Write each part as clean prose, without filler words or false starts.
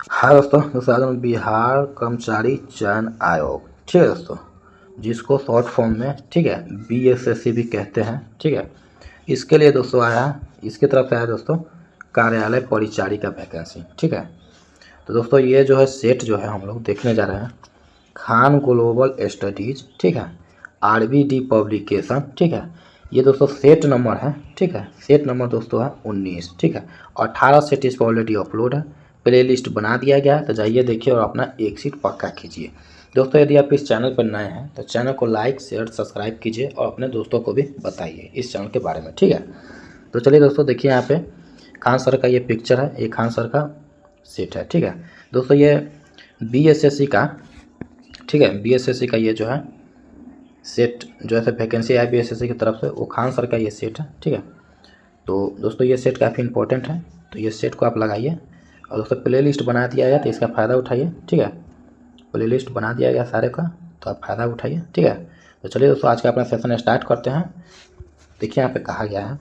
हाँ दोस्तों आज हम बिहार कर्मचारी चयन आयोग, ठीक है दोस्तों, जिसको शॉर्ट फॉर्म में, ठीक है, BSSC भी कहते हैं, ठीक है। इसके लिए दोस्तों आया, इसकी तरफ से आया दोस्तों कार्यालय परिचारी का वैकेंसी, ठीक है। तो दोस्तों ये जो है सेट जो है हम लोग देखने जा रहे हैं, खान ग्लोबल स्टडीज, ठीक है, RBD पब्लिकेशन, ठीक है। ये दोस्तों सेट नंबर है, ठीक है, सेट नंबर दोस्तों है 19, ठीक है। 18 सेट इस पर ऑलरेडी अपलोड है, प्ले लिस्ट बना दिया गया है, तो जाइए देखिए और अपना एक सीट पक्का कीजिए। दोस्तों यदि आप इस चैनल पर नए हैं तो चैनल को लाइक शेयर सब्सक्राइब कीजिए और अपने दोस्तों को भी बताइए इस चैनल के बारे में, ठीक है। तो चलिए दोस्तों देखिए यहाँ पे खान सर का ये पिक्चर है, ये खान सर का सेट है, ठीक है। दोस्तों ये BSSC का, ठीक है, BSSC का ये जो है सेट जो है वैकेंसी है BSSC की तरफ से, वो खान सर का ये सेट है, ठीक है। तो दोस्तों ये सेट काफ़ी इंपॉर्टेंट है, तो ये सेट को आप लगाइए और दोस्तों प्ले लिस्ट बना दिया गया तो इसका फ़ायदा उठाइए, ठीक है। प्ले लिस्ट बना दिया गया सारे का, तो आप फ़ायदा उठाइए, ठीक है। तो चलिए दोस्तों आज का अपना सेशन स्टार्ट करते हैं। देखिए यहाँ पे कहा गया है,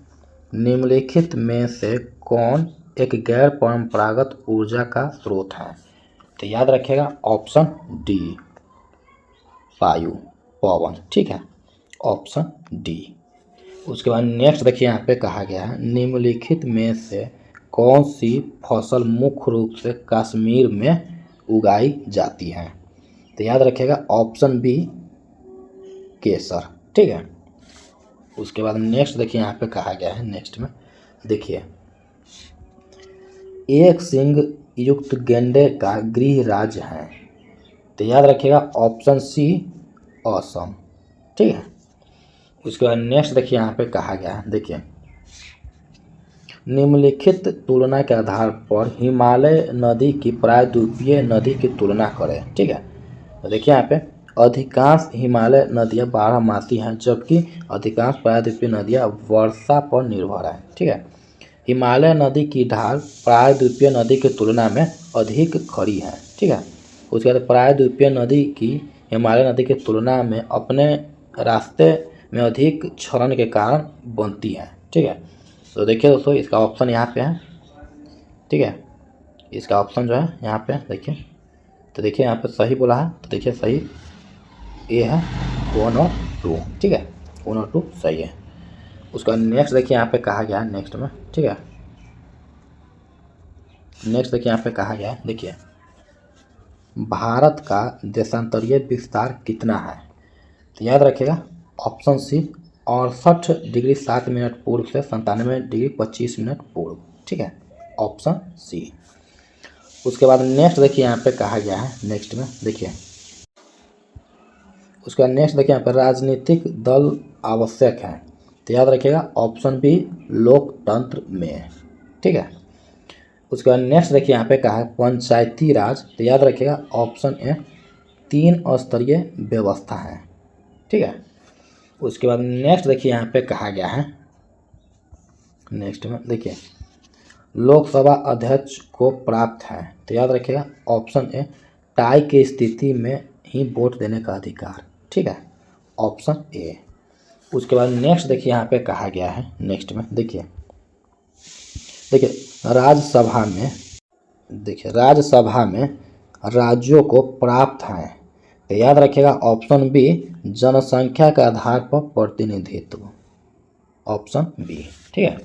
निम्नलिखित में से कौन एक गैर परंपरागत ऊर्जा का स्रोत है। तो याद रखिएगा ऑप्शन डी वायु पवन, ठीक है, ऑप्शन डी। उसके बाद नेक्स्ट देखिए यहाँ पे कहा गया है, निम्नलिखित में से कौन सी फसल मुख्य रूप से कश्मीर में उगाई जाती है। तो याद रखिएगा ऑप्शन बी केसर, ठीक है। उसके बाद नेक्स्ट देखिए यहाँ पे कहा गया है, नेक्स्ट में देखिए एक सिंह युक्त गेंडे का गृह राज्य है। तो याद रखिएगा ऑप्शन सी असम, ठीक है। उसके बाद नेक्स्ट देखिए यहाँ पे कहा गया है, देखिए निम्नलिखित तुलना के आधार पर हिमालय नदी की प्रायद्वीपीय नदी की तुलना करें, ठीक है। तो देखिए यहाँ पे अधिकांश हिमालय नदियाँ बारहमासी हैं, जबकि अधिकांश प्रायद्वीपीय नदियाँ वर्षा पर निर्भर हैं, ठीक है। हिमालय नदी की ढाल प्रायद्वीपीय नदी की तुलना में अधिक खड़ी है, ठीक है। उसके बाद प्रायद्वीपीय नदी की हिमालय नदी की तुलना में अपने रास्ते में अधिक क्षरण के कारण बनती है, ठीक है। तो देखिए दोस्तों इसका ऑप्शन यहाँ पे है, ठीक है, इसका ऑप्शन जो है यहाँ पे देखिए, तो देखिए यहाँ पे सही बोला है, तो देखिए सही ए है 1 और 2, ठीक है, 1 और 2 सही है। उसका नेक्स्ट देखिए यहाँ पे कहा गया है, नेक्स्ट में, ठीक है, नेक्स्ट देखिए यहाँ पे कहा गया है, देखिए भारत का देशांतरीय विस्तार कितना है। तो याद रखिएगा ऑप्शन सी 68 डिग्री 7 मिनट पूर्व से 97 डिग्री 25 मिनट पूर्व, ठीक है, ऑप्शन सी। उसके बाद नेक्स्ट देखिए यहाँ पे कहा गया है, नेक्स्ट में देखिए उसके बाद नेक्स्ट देखिए यहाँ पे राजनीतिक दल आवश्यक है। तो याद रखिएगा ऑप्शन बी लोकतंत्र में, ठीक है। उसके बाद नेक्स्ट देखिए यहाँ पे कहा है पंचायती राज। तो याद रखिएगा ऑप्शन ए 3 स्तरीय व्यवस्था है, ठीक है। उसके बाद नेक्स्ट देखिए यहाँ पे कहा गया है, नेक्स्ट में देखिए लोकसभा अध्यक्ष को प्राप्त है। तो याद रखिएगा ऑप्शन ए टाई की स्थिति में ही वोट देने का अधिकार, ठीक है, ऑप्शन ए। उसके बाद नेक्स्ट देखिए यहाँ पे कहा गया है, नेक्स्ट में देखिए राज्यसभा में, देखिए राज्यसभा में राज्यों को प्राप्त है। तो याद रखिएगा ऑप्शन बी जनसंख्या के आधार पर प्रतिनिधित्व, ऑप्शन बी, ठीक है।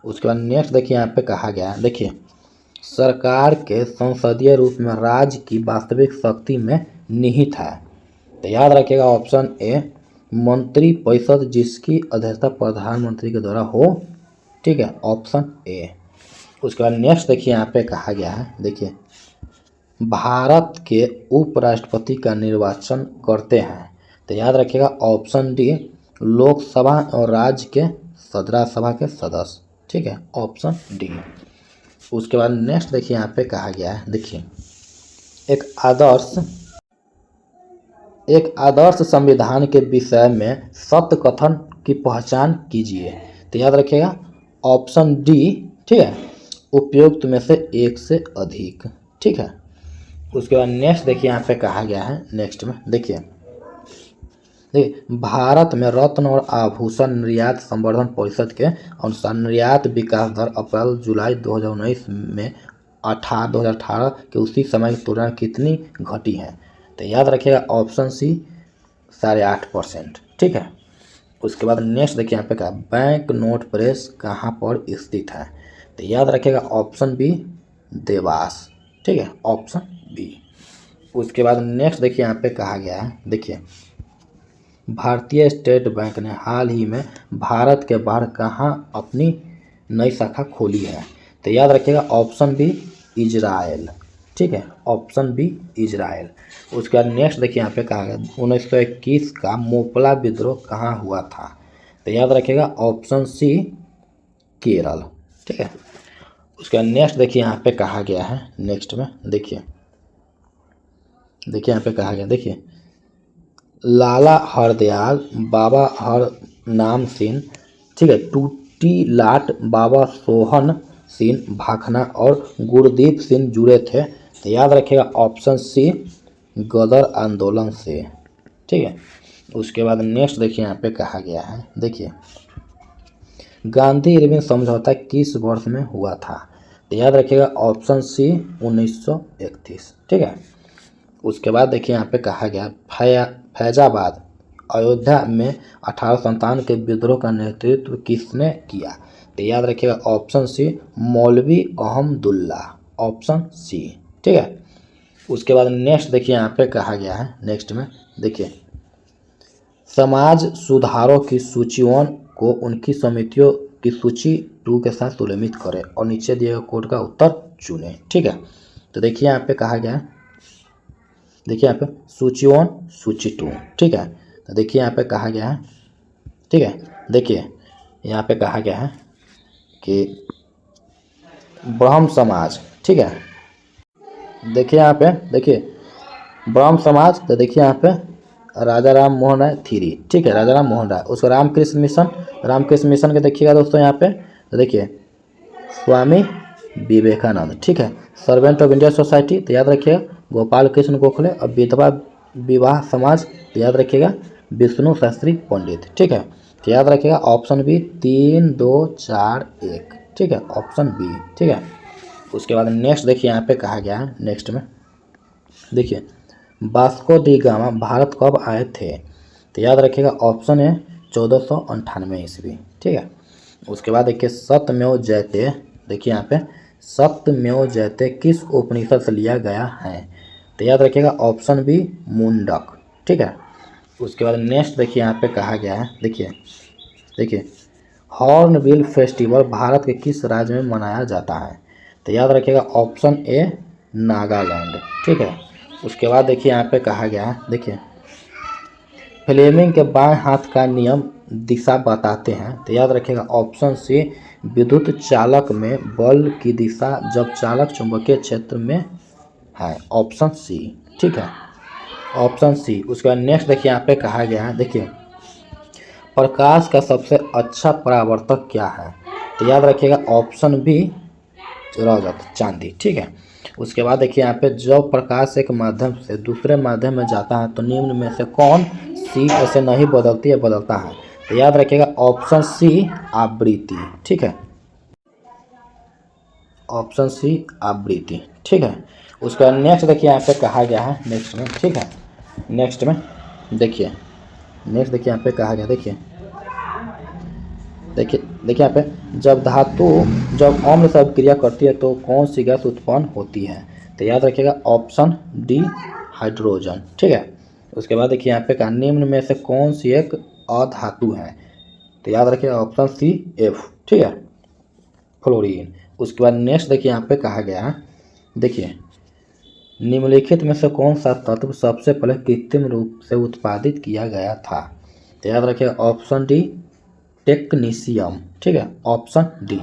उसके बाद नेक्स्ट देखिए यहाँ पे कहा गया है, देखिए सरकार के संसदीय रूप में राज्य की वास्तविक शक्ति में निहित है। तो याद रखिएगा ऑप्शन ए मंत्री परिषद जिसकी अध्यक्षता प्रधानमंत्री के द्वारा हो, ठीक है, ऑप्शन ए। उसके बाद नेक्स्ट देखिए यहाँ पे कहा गया है, देखिए भारत के उपराष्ट्रपति का निर्वाचन करते हैं। तो याद रखिएगा ऑप्शन डी लोकसभा और राज्य के राज्यसभा के सदस्य, ठीक है, ऑप्शन डी। उसके बाद नेक्स्ट देखिए यहाँ पे कहा गया है, देखिए एक आदर्श संविधान के विषय में सत्य कथन की पहचान कीजिए। तो याद रखिएगा ऑप्शन डी, ठीक है, उपयुक्त में से एक से अधिक, ठीक है। उसके बाद नेक्स्ट देखिए यहाँ पे कहा गया है, नेक्स्ट में देखिए भारत में रत्न और आभूषण निर्यात संवर्धन परिषद के अनुसार निर्यात विकास दर अप्रैल जुलाई 2019 में 2018 के उसी समय की तुलना में कितनी घटी है? तो याद रखिएगा ऑप्शन सी 8.5%। ठीक है। उसके बाद नेक्स्ट देखिए यहाँ पे क्या, बैंक नोट प्रेस कहाँ पर स्थित है? तो याद रखिएगा ऑप्शन बी देवास। ठीक है, ऑप्शन बी। उसके बाद नेक्स्ट देखिए यहाँ पे कहा गया है, देखिए भारतीय स्टेट बैंक ने हाल ही में भारत के बाहर कहाँ अपनी नई शाखा खोली है? तो याद रखिएगा ऑप्शन बी इजराइल। ठीक है, ऑप्शन बी इजराइल। उसके बाद नेक्स्ट देखिए यहाँ पे कहा गया 1921 का मोपला विद्रोह कहाँ हुआ था? तो याद रखिएगा ऑप्शन सी केरल। ठीक है। उसके बाद नेक्स्ट देखिए यहाँ पे कहा गया है, नेक्स्ट में देखिए यहाँ पे कहा गया, देखिए लाला हरदयाल बाबा हर नाम सिंह, ठीक है, टूटी लाट बाबा सोहन सिंह भाखना और गुरदीप सिंह जुड़े थे? तो याद रखिएगा ऑप्शन सी गदर आंदोलन से। ठीक है। उसके बाद नेक्स्ट देखिए यहाँ पे कहा गया है, देखिए गांधी इरविन समझौता किस वर्ष में हुआ था? तो याद रखिएगा ऑप्शन सी 1931। ठीक है। उसके बाद देखिए यहाँ पे कहा गया फैजाबाद अयोध्या में 1857 के विद्रोह का नेतृत्व किसने किया? तो याद रखिएगा ऑप्शन सी मौलवी अहमदुल्ला, ऑप्शन सी। ठीक है। उसके बाद नेक्स्ट देखिए यहाँ पे कहा गया है, नेक्स्ट में देखिए समाज सुधारों की सूचियों को उनकी समितियों की सूची 2 के साथ तुलनित करें और नीचे दिए गए कोड का उत्तर चुनें। ठीक है। तो देखिए यहाँ पे कहा गया है, देखिए यहाँ पे सूची 1 सूची 2। ठीक है। तो देखिए यहाँ पे कहा गया है, ठीक है, देखिए यहाँ पे कहा गया है कि ब्रह्म समाज। ठीक है। देखिए यहाँ पे, देखिए ब्रह्म समाज, तो देखिए यहाँ पे राजा राम मोहन राय 3। ठीक है, राजा राम मोहन राय। उसको रामकृष्ण मिशन के देखिएगा दोस्तों यहाँ पे, तो देखिए स्वामी विवेकानंद। ठीक है। सर्वेंट ऑफ इंडिया सोसाइटी, तो याद रखिएगा गोपाल कृष्ण गोखले। और विधवा विवाह समाज, तो याद रखिएगा विष्णु शास्त्री पंडित। ठीक है। तो याद रखिएगा ऑप्शन बी 3 2 4 1। ठीक है, ऑप्शन बी। ठीक है। उसके बाद नेक्स्ट देखिए यहाँ पे कहा गया है, नेक्स्ट में देखिए वास्को डी गामा भारत कब आए थे? तो याद रखिएगा ऑप्शन है 1498 ईस्वी। ठीक है। उसके बाद देखिए सत्यमेव जयते, देखिए यहाँ पे सत्यमेव जयते किस उपनिषद से लिया गया है? तो याद रखिएगा ऑप्शन बी मुंडक। ठीक है। उसके बाद नेक्स्ट देखिए यहाँ पे कहा गया है, देखिए हॉर्नबिल फेस्टिवल भारत के किस राज्य में मनाया जाता है? तो याद रखिएगा ऑप्शन ए नागालैंड। ठीक है। उसके बाद देखिए यहाँ पे कहा गया है, देखिए फ्लेमिंग के बाएं हाथ का नियम दिशा बताते हैं? तो याद रखिएगा ऑप्शन सी विद्युत चालक में बल की दिशा जब चालक चुंबकीय क्षेत्र में है, ऑप्शन सी। ठीक है, ऑप्शन सी। उसके बाद नेक्स्ट देखिए यहाँ पे कहा गया है, देखिए प्रकाश का सबसे अच्छा परावर्तक क्या है? तो याद रखिएगा ऑप्शन बी रजत, चांदी। ठीक है। उसके बाद देखिए यहाँ पे जब प्रकाश एक माध्यम से दूसरे माध्यम में जाता है तो निम्न में से कौन सी ऐसे नहीं बदलती है, बदलता है? तो याद रखिएगा ऑप्शन सी आवृत्ति। ठीक है, ऑप्शन सी आवृत्ति। ठीक है। उसके बाद नेक्स्ट देखिए यहाँ पे कहा गया है, नेक्स्ट में, ठीक है, नेक्स्ट में देखिए यहाँ पे कहा गया, देखिए यहाँ पे जब धातु जब अम्ल से अभिक्रिया करती है तो कौन सी गैस उत्पन्न होती है? तो याद रखिएगा ऑप्शन डी हाइड्रोजन। ठीक है। उसके बाद देखिए यहाँ पे कहा निम्न में से कौन सी एक अधातु है? तो याद रखिएगा ऑप्शन सी एफ। ठीक है, फ्लोरीन। उसके बाद नेक्स्ट देखिए यहाँ पे कहा गया है, देखिए निम्नलिखित में से कौन सा तत्व सबसे पहले कृत्रिम रूप से उत्पादित किया गया था? तो याद रखिएगा ऑप्शन डी टेक्नीशियम। ठीक है, ऑप्शन डी।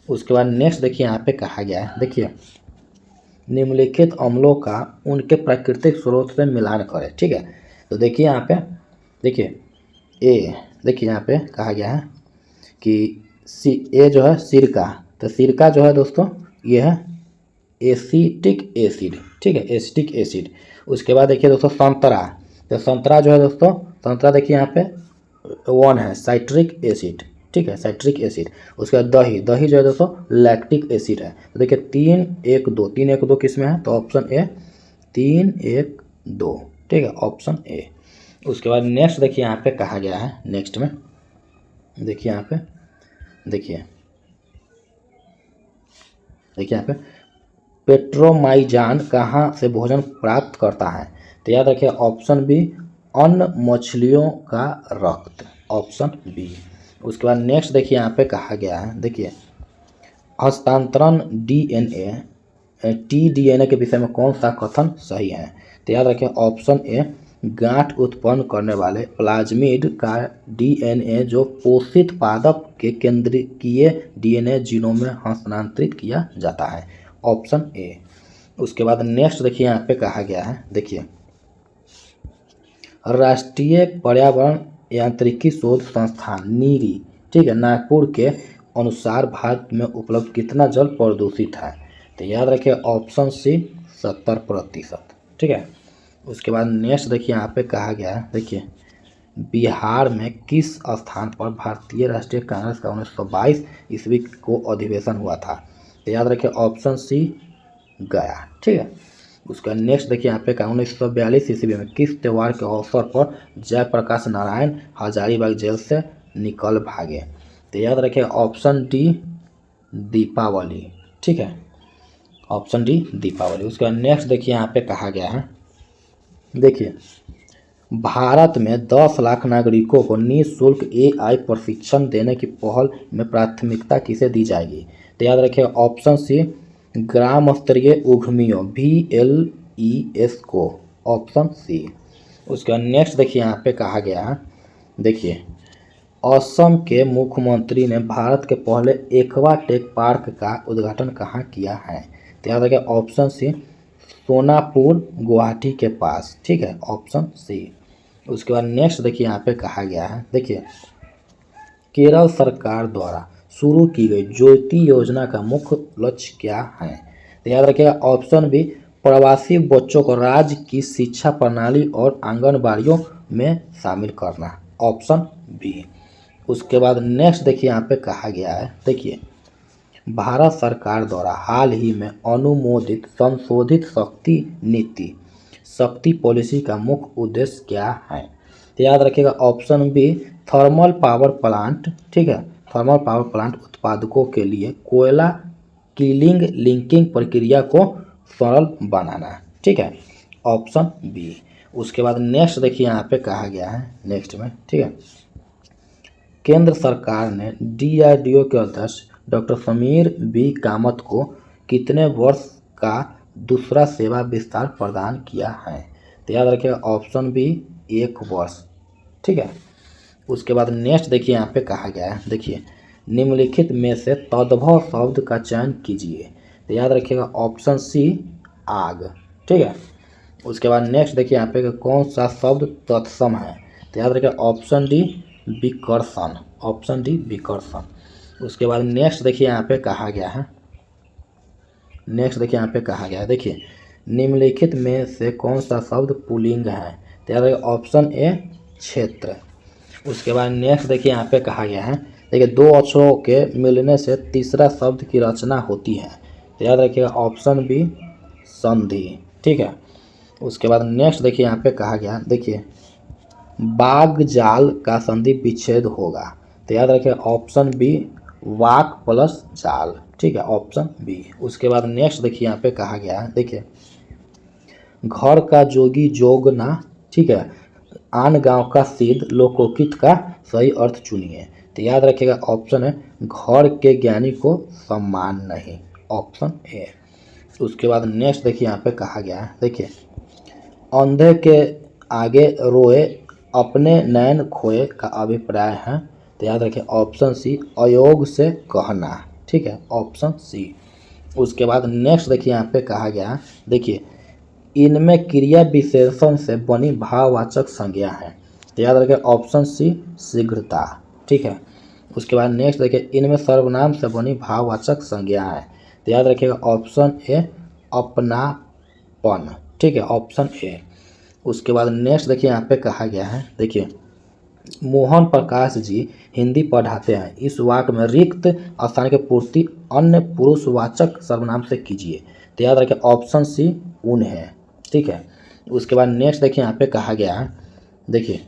उसके बाद नेक्स्ट देखिए यहाँ पे कहा गया है, देखिए निम्नलिखित अम्लों का उनके प्राकृतिक स्रोत से मिलान करें। ठीक है। तो देखिए यहाँ पे, देखिए ए, देखिए यहाँ पे कहा गया है कि ए जो है सिरका, तो सिरका जो है दोस्तों ये है एसिटिक एसिड। ठीक है, एसिटिक एसिड। उसके बाद देखिए दोस्तों संतरा, तो संतरा जो है दोस्तों, संतरा देखिए यहाँ पे 1 है साइट्रिक एसिड। ठीक है, साइट्रिक एसिड। उसके बाद दही, दही जो है दोस्तों लैक्टिक एसिड है। तो देखिए 3, 1, 2, 3, 1, 2 किस में है, तो ऑप्शन ए 3, 1, 2, ठीक है, ऑप्शन ए। उसके बाद नेक्स्ट देखिए यहाँ पे कहा गया है, नेक्स्ट में देखिए यहाँ पे, देखिए यहाँ पे पेट्रोमाइजान कहाँ से भोजन प्राप्त करता है, तो याद रखिए ऑप्शन बी अन्य मछलियों का रक्त, ऑप्शन बी। उसके बाद नेक्स्ट देखिए यहाँ पे कहा गया है, देखिए हस्तांतरण डीएनए टीडीएनए के विषय में कौन सा कथन सही है, तो याद रखिए ऑप्शन ए गांठ उत्पन्न करने वाले प्लाज्मिड का डीएनए जो पोषित पादप के केंद्रीय डीएनए जीनों में हस्तांतरित किया जाता है, ऑप्शन ए। उसके बाद नेक्स्ट देखिए यहाँ पे कहा गया है, देखिए राष्ट्रीय पर्यावरण यांत्रिकी शोध संस्थान नीरी, ठीक है, नागपुर के अनुसार भारत में उपलब्ध कितना जल प्रदूषित है, तो याद रखिए ऑप्शन सी 70%, ठीक है। उसके बाद नेक्स्ट देखिए यहाँ पे कहा गया है, देखिए बिहार में किस स्थान पर भारतीय राष्ट्रीय कांग्रेस का 1922 ईस्वी को अधिवेशन हुआ था, तो याद रखिए ऑप्शन सी गया, ठीक है। उसका नेक्स्ट देखिए यहाँ पे 1942 ईस्वी में किस त्यौहार के अवसर पर जयप्रकाश नारायण हजारीबाग जेल से निकल भागे, तो याद रखिए ऑप्शन डी दीपावली, ठीक है, ऑप्शन डी दीपावली। उसके बाद नेक्स्ट देखिए यहाँ पे कहा गया है, देखिए भारत में 10 लाख नागरिकों को निःशुल्क एआई प्रशिक्षण देने की पहल में प्राथमिकता किसे दी जाएगी, तो याद रखिए ऑप्शन सी ग्राम स्तरीय उद्यमियों VLES को, ऑप्शन सी। उसके बाद नेक्स्ट देखिए यहाँ पे कहा गया है, देखिए असम के मुख्यमंत्री ने भारत के पहले एक्वा टेक पार्क का उद्घाटन कहाँ किया है, तो याद रखिए ऑप्शन सी सोनापुर गुवाहाटी के पास, ठीक है, ऑप्शन सी। उसके बाद नेक्स्ट देखिए यहाँ पे कहा गया है, देखिए केरल सरकार द्वारा शुरू की गई ज्योति योजना का मुख्य लक्ष्य क्या है, तो याद रखिएगा ऑप्शन बी प्रवासी बच्चों को राज्य की शिक्षा प्रणाली और आंगनबाड़ियों में शामिल करना, ऑप्शन बी। उसके बाद नेक्स्ट देखिए यहाँ पे कहा गया है, देखिए भारत सरकार द्वारा हाल ही में अनुमोदित संशोधित शक्ति नीति शक्ति पॉलिसी का मुख्य उद्देश्य क्या है, तो याद रखिएगा option B thermal power plant, ठीक है, थर्मल पावर प्लांट उत्पादकों के लिए कोयला कीलिंग लिंकिंग प्रक्रिया को सरल बनाना, ठीक है, ऑप्शन बी। उसके बाद नेक्स्ट देखिए यहाँ पे कहा गया है, नेक्स्ट में, ठीक है, केंद्र सरकार ने DRDO के अध्यक्ष डॉक्टर समीर बी कामत को कितने वर्ष का दूसरा सेवा विस्तार प्रदान किया है, तो याद रखिएगा ऑप्शन बी 1 वर्ष, ठीक है। उसके बाद नेक्स्ट देखिए यहाँ पे कहा गया है, देखिए निम्नलिखित में से तद्भव शब्द का चयन कीजिए, तो याद रखिएगा ऑप्शन सी आग, ठीक है। उसके बाद नेक्स्ट देखिए यहाँ पे कौन सा शब्द तत्सम है, तो याद रखिएगा ऑप्शन डी विकर्षण, ऑप्शन डी विकर्षण। उसके बाद नेक्स्ट देखिए यहाँ पे कहा गया है, नेक्स्ट देखिए यहाँ पे कहा गया है, देखिए निम्नलिखित में से कौन सा शब्द पुल्लिंग है, तो याद रखिए ऑप्शन ए क्षेत्र। उसके बाद नेक्स्ट देखिए यहाँ पे कहा गया है, देखिए 2 अक्षरों के मिलने से तीसरा शब्द की रचना होती है, तो याद रखिएगा ऑप्शन बी संधि, ठीक है। उसके बाद नेक्स्ट देखिए यहाँ पे कहा गया, देखिए बाग जाल का संधि विच्छेद होगा, तो याद रखिए ऑप्शन बी वाक प्लस जाल, ठीक है, ऑप्शन बी। उसके बाद नेक्स्ट देखिए यहाँ पे कहा गया है, देखिए घर का जोगी जोगना, ठीक है, आन गांव का सिद्ध लोकोकित का सही अर्थ चुनिए, तो याद रखिएगा ऑप्शन है घर के ज्ञानी को सम्मान नहीं, ऑप्शन ए। उसके बाद नेक्स्ट देखिए यहाँ पे कहा गया है, देखिए अंधे के आगे रोए अपने नैन खोए का अभिप्राय है, तो याद रखिए ऑप्शन सी अयोग से कहना, ठीक है, ऑप्शन सी। उसके बाद नेक्स्ट देखिए यहाँ पे कहा गया, देखिए इनमें क्रिया विशेषण से बनी भाववाचक संज्ञा है, तो याद रखिए ऑप्शन सी शीघ्रता, ठीक है। उसके बाद नेक्स्ट देखिए इनमें सर्वनाम से बनी भाववाचक संज्ञा है, तो याद रखिएगा ऑप्शन ए अपनापन, ठीक है, ऑप्शन ए। उसके बाद नेक्स्ट देखिए यहाँ पे कहा गया है, देखिए मोहन प्रकाश जी हिंदी पढ़ाते हैं। इस वाक्य में रिक्त स्थान की पूर्ति अन्य पुरुषवाचक सर्वनाम से कीजिए। तो याद रखिए ऑप्शन सी उन है। ठीक है, उसके बाद नेक्स्ट देखिए यहाँ पे कहा गया है, देखिए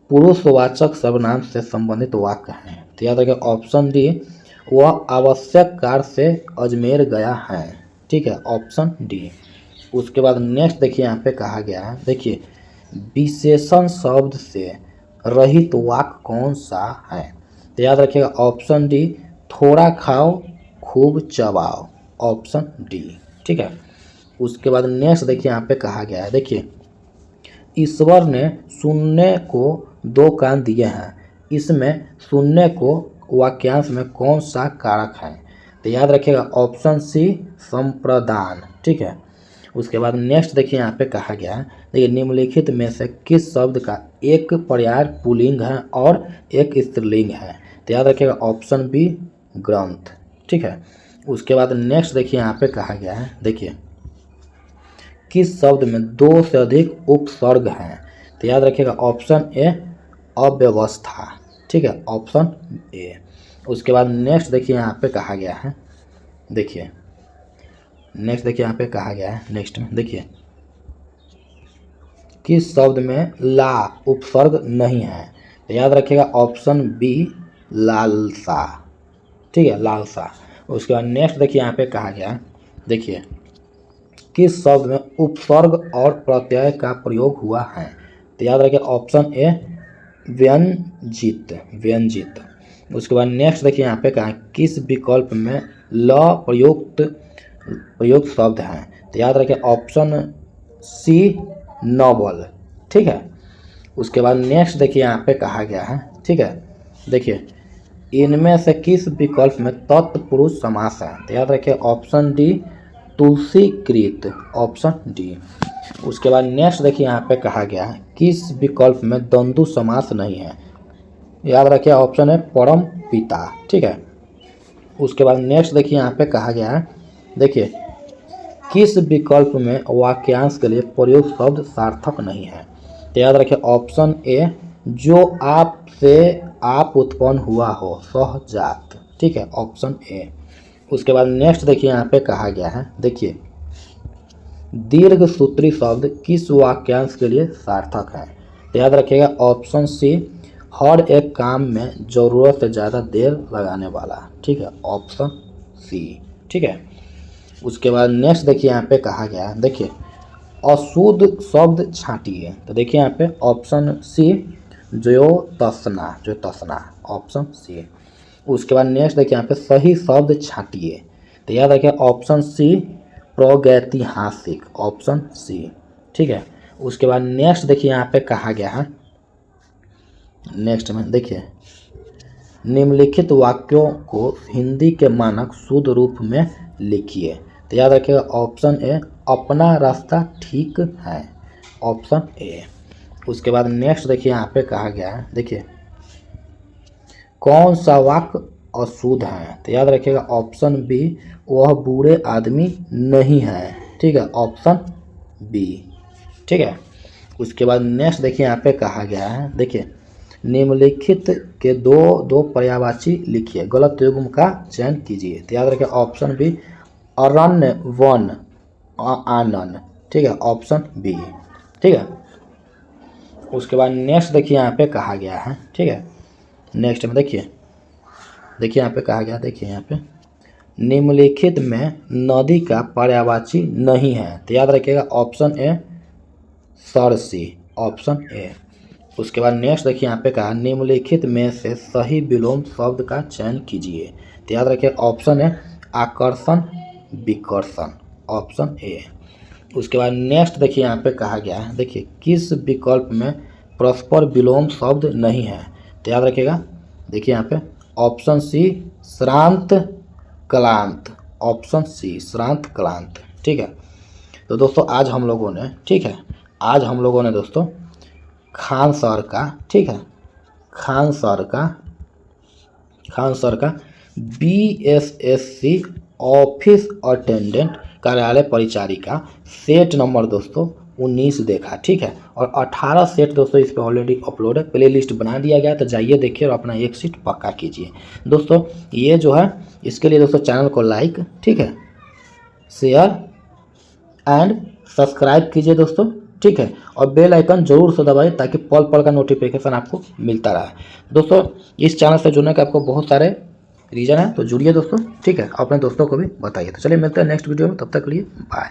पुरुषवाचक सर्वनाम से संबंधित वाक्य हैं। तो याद रखिए ऑप्शन डी, वह आवश्यक कार्य से अजमेर गया है। ठीक है, ऑप्शन डी। उसके बाद नेक्स्ट देखिए यहाँ पे कहा गया है, देखिए विशेषण शब्द से रहित वाक्य कौन सा है। तो याद रखिएगा ऑप्शन डी, थोड़ा खाओ खूब चबाओ, ऑप्शन डी। ठीक है, उसके बाद नेक्स्ट देखिए यहाँ पे कहा गया है, देखिए ईश्वर ने सुनने को 2 कान दिए हैं, इसमें सुनने को वाक्यांश में कौन सा कारक है। तो याद रखिएगा ऑप्शन सी संप्रदान। ठीक है, उसके बाद नेक्स्ट देखिए यहाँ पे कहा गया है, देखिए निम्नलिखित में से किस शब्द का एक पर्याय पुल्लिंग है और एक स्त्रीलिंग है। तो याद रखिएगा ऑप्शन बी ग्रंथ। ठीक है, उसके बाद नेक्स्ट देखिए यहाँ पे कहा गया है, देखिए किस शब्द में 2 से अधिक उपसर्ग हैं। तो याद रखिएगा ऑप्शन ए अव्यवस्था। ठीक है, ऑप्शन ए। उसके बाद नेक्स्ट देखिए यहाँ पे कहा गया है, देखिए नेक्स्ट देखिए यहाँ पे कहा गया है, नेक्स्ट में देखिए किस शब्द में ला उपसर्ग नहीं है। तो याद रखिएगा ऑप्शन बी लालसा। ठीक है, लालसा। उसके बाद नेक्स्ट देखिए यहाँ पे कहा गया है, देखिए किस शब्द में उपसर्ग और प्रत्यय का प्रयोग हुआ है। तो याद रखिए ऑप्शन ए व्यंजित, व्यंजित। उसके बाद नेक्स्ट देखिए यहाँ पे कहा किस विकल्प में ल प्रयुक्त शब्द हैं। तो याद रखिए ऑप्शन सी नॉवल। ठीक है, उसके बाद नेक्स्ट देखिए यहाँ पे कहा गया है, ठीक है देखिए इनमें से किस विकल्प में तत्पुरुष समास है। तो याद रखिए ऑप्शन डी तुलसीकृत, ऑप्शन डी। उसके बाद नेक्स्ट देखिए यहाँ पे कहा गया है किस विकल्प में द्वंद्व समास नहीं है। याद रखिए ऑप्शन है परम पिता। ठीक है, उसके बाद नेक्स्ट देखिए यहाँ पे कहा गया है, देखिए किस विकल्प में वाक्यांश के लिए प्रयुक्त शब्द सार्थक नहीं है। तो याद रखिए ऑप्शन ए जो आप से आप उत्पन्न हुआ हो, सहजात। ठीक है, ऑप्शन ए। उसके बाद नेक्स्ट देखिए यहाँ पे कहा गया है, देखिए दीर्घ सूत्री शब्द किस वाक्यांश के लिए सार्थक है। तो याद रखिएगा ऑप्शन सी हर एक काम में जरूरत से ज़्यादा देर लगाने वाला। ठीक है, ऑप्शन सी। ठीक है, उसके बाद नेक्स्ट देखिए यहाँ पे कहा गया है, देखिए अशुद्ध शब्द छांटिए। तो देखिए यहाँ पे option C Jyotsna, Jyotsna, option C. उसके बाद नेक्स्ट देखिए यहाँ पे सही शब्द छांटिए। तो याद रखिए ऑप्शन सी प्रागैतिहासिक, ऑप्शन सी। ठीक है, उसके बाद नेक्स्ट देखिए यहाँ पे कहा गया है, नेक्स्ट में देखिए निम्नलिखित वाक्यों को हिंदी के मानक शुद्ध रूप में लिखिए। तो याद रखिएगा ऑप्शन ए अपना रास्ता ठीक है, ऑप्शन ए। उसके बाद नेक्स्ट देखिए यहाँ पे कहा गया है, देखिए कौन सा वाक्य अशुद्ध है। तो याद रखिएगा ऑप्शन बी वह बूढ़े आदमी नहीं है। ठीक है, ऑप्शन बी। ठीक है, उसके बाद नेक्स्ट देखिए यहाँ पे कहा गया है, देखिए निम्नलिखित के दो पर्यायवाची लिखिए, गलत युग्म का चयन कीजिए। तो याद रखिए ऑप्शन बी अरण्य वन आनन। ठीक है, ऑप्शन बी। ठीक है, उसके बाद नेक्स्ट देखिए यहाँ पे कहा गया है, ठीक है नेक्स्ट में देखिए यहाँ पे कहा गया, देखिए यहाँ पे निम्नलिखित में नदी का पर्यायवाची नहीं है। तो याद रखिएगा option A Sarasi, option A. उसके बाद नेक्स्ट देखिए यहाँ पे कहा निम्नलिखित में से सही विलोम शब्द का चयन कीजिए। तो याद रखिए ऑप्शन है आकर्षण विकर्षण, ऑप्शन ए। उसके बाद नेक्स्ट देखिए यहाँ पे कहा गया है, देखिए किस विकल्प में परस्पर विलोम शब्द नहीं है। तो याद रखिएगा देखिए यहाँ पे ऑप्शन सी श्रांत क्लांत, ऑप्शन सी श्रांत क्लांत। ठीक है, तो दोस्तों आज हम लोगों ने, ठीक है आज हम लोगों ने दोस्तों खान सर का, ठीक है खान सर का BSSC ऑफिस अटेंडेंट कार्यालय परिचारिका सेट नंबर दोस्तों 19 देखा, ठीक है। और 18 सेट दोस्तों इस पर ऑलरेडी अपलोड है, प्ले लिस्ट बना दिया गया, तो जाइए देखिए और अपना एक सीट पक्का कीजिए दोस्तों। ये जो है इसके लिए दोस्तों चैनल को लाइक, ठीक है, शेयर एंड सब्सक्राइब कीजिए दोस्तों, ठीक है। और बेल आइकन जरूर से दबाइए ताकि पल पल का नोटिफिकेशन आपको मिलता रहे दोस्तों। इस चैनल से जुड़ने के आपको बहुत सारे रीज़न है, तो जुड़िए दोस्तों, ठीक है। अपने दोस्तों को भी बताइए। तो चलिए मिलते हैं नेक्स्ट वीडियो में, तब तक के लिए बाय।